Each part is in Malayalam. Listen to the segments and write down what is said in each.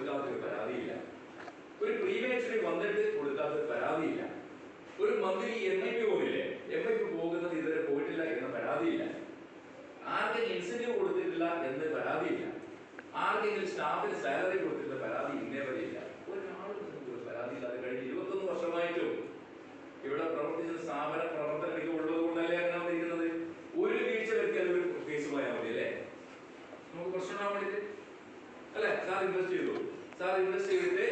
കൊടുക്കാത്തൊരു പരാതിയില്ല, ഒരു പ്രീമേച്ചറി വന്നിട്ട് കൊടുക്കാത്തൊരു പരാതിയില്ല, ഒരു മന്ത്രി MIP പോകില്ലേ, MIP പോകുന്നത് ഇതുവരെ പോയിട്ടില്ല എന്ന പരാതിയില്ല, ആർക്കെങ്കിലും ഇൻസെന്റീവ് കൊടുത്തിട്ടില്ല എന്ന് പരാതിയില്ല, ആർക്കെങ്കിലും സ്റ്റാഫിന് സാലറി കൊടുത്തിട്ടുള്ള പരാതി ഇന്നേ വരെയില്ല. ഒരാളും ഒരു പരാതിയില്ലാതെ കഴിഞ്ഞ് 21 വർഷമായിട്ടും ഇവിടെ പ്രവർത്തിച്ച സ്ഥാപന പ്രവർത്തന മികവുള്ളത് കൊണ്ടല്ലേ അങ്ങനെ വന്നിരിക്കുന്നത്. ഒരു വീഴ്ച വരുത്തിയാൽ ഒരു കേസ് പോയാൽ മതി അല്ലേ, നമുക്ക് പ്രശ്നമാവാൻ വേണ്ടിയിട്ട് അല്ലെ. സാർ ഇൻവെസ്റ്റ് ചെയ്തു, സാർ ഇൻവെസ്റ്റ് ചെയ്തിട്ട്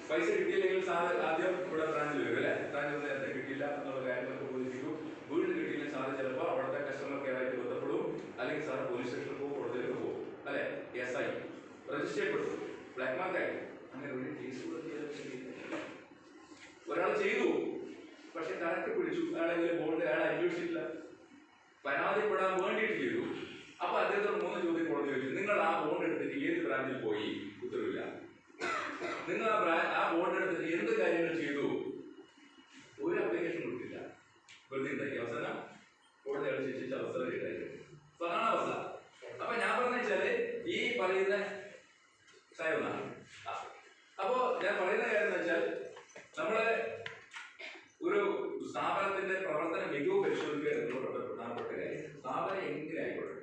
പൈസ കിട്ടിയില്ലെങ്കിൽ സാർ ആദ്യം ഇവിടെ ബ്രാഞ്ചിൽ വരും അല്ലെ, ബ്രാഞ്ചിൽ നേരത്തെ കിട്ടിയില്ല എന്നുള്ള കാര്യങ്ങളൊക്കെ ബോധിപ്പിക്കും. വീണ്ടും കിട്ടിയില്ലെങ്കിൽ സാറ് ചിലപ്പോൾ അവിടുത്തെ കസ്റ്റമർ കെയർ ആയിട്ട് ബന്ധപ്പെടും, അല്ലെങ്കിൽ സാർ പോലീസ് സ്റ്റേഷനിൽ പോകും, കോടതിയിലേക്ക് പോകും അല്ലെ, കേസായി രജിസ്റ്റർ ചെയ്യപ്പെട്ടു, ബ്ലാക്ക് മാർക്കായി. അങ്ങനെ ഒരു കേസ് ഒരാൾ ചെയ്തു, പക്ഷെ കറക്റ്റ് പിടിച്ചു, അയാളെ ബോണ്ട് അയാൾ അന്വേഷിച്ചിട്ടില്ല, പരാതിപ്പെടാൻ വേണ്ടിയിട്ട് ചെയ്തു. അപ്പൊ അദ്ദേഹത്തോട് 3 ചോദ്യം കോടതി ചോദിച്ചു, നിങ്ങൾ ആ ബോണ്ട് എടുത്തിട്ട് ഏത് ബ്രാഞ്ചിൽ പോയി? ഉത്തരവില്ല. നിങ്ങൾ ആ ബോണ്ട് എടുത്തിട്ട് എന്ത് കാര്യങ്ങൾ ചെയ്തു? ഒരു അപ്ലിക്കേഷൻ കൊടുത്തില്ല, വെറുതെ ഉണ്ടാക്കി. അവസാനം കോടതി അയാൾ ശിക്ഷിച്ച അവസരം ഉണ്ടായിരുന്നു. അതാണ് അവസ്ഥ. അപ്പൊ ഞാൻ പറഞ്ഞ വെച്ചാല് ഈ പറയുന്ന സായൊന്നാണ്. അപ്പോ ഞാൻ പറയുന്ന കാര്യം എന്ന് വെച്ചാൽ നമ്മള് ഒരു സ്ഥാപനത്തിന്റെ പ്രവർത്തന മികവ് പരിശോധിക്കുക എന്നുള്ള പ്രധാനപ്പെട്ട കാര്യം. സ്ഥാപനം എങ്ങനെ ആയിക്കോട്ടെ,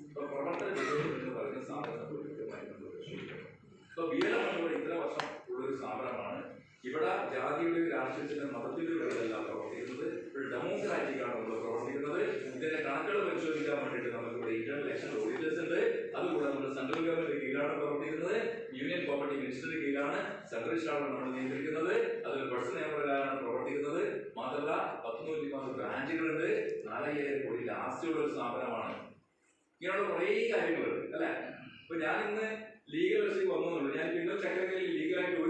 ഇപ്പൊ പ്രവർത്തന മികവ് എന്ന് പറയുന്ന സ്ഥാപനം കൃത്യമായി നമ്മൾ പരിശോധിക്കണം. ഇപ്പൊ BLM ഇത്ര വർഷം ഉള്ളൊരു സ്ഥാപനമാണ്. ഇവിടെ ജാതിയുടെയും രാഷ്ട്രീയത്തിന്റെ മതത്തിന്റെ പേരിലെല്ലാം പ്രവർത്തിക്കുന്നത്. ഒരു ഡെമോക്രാറ്റിക് ആണ് നമ്മൾ പ്രവർത്തിക്കുന്നത്. ഇതിന്റെ കണക്കുകൾ പരിശോധിക്കാൻ വേണ്ടിയിട്ട് നമുക്കിവിടെ ഇന്റേണൽ ഇലക്ഷൻ ഓഡിറ്റേഴ്സ് ഉണ്ട്. അതുകൂടെ നമ്മൾ സെൻട്രൽ ഗവൺമെന്റ് കീഴിലാണ് പ്രവർത്തിക്കുന്നത്. യൂണിയൻ കോപ്പറേറ്റീവ് മിനിസ്റ്ററുടെ കീഴിലാണ് സെൻട്രൽ സ്റ്റാഫാണ് നമ്മൾ നിയന്ത്രിക്കുന്നത്. അതിൽ പേഴ്സൺ നിയമപ്രകാരമാണ് പ്രവർത്തിക്കുന്നത്. മാത്രമല്ല 113 ബ്രാഞ്ചുകളുണ്ട്. 4000 കോടി ആസ്തിയുള്ള ഒരു സ്ഥാപനമാണ്. ഇങ്ങനെയുള്ള കുറേ കാര്യങ്ങളുണ്ട് അല്ലെ. ഇപ്പൊ ഞാൻ ഇന്ന് ലീഗൽ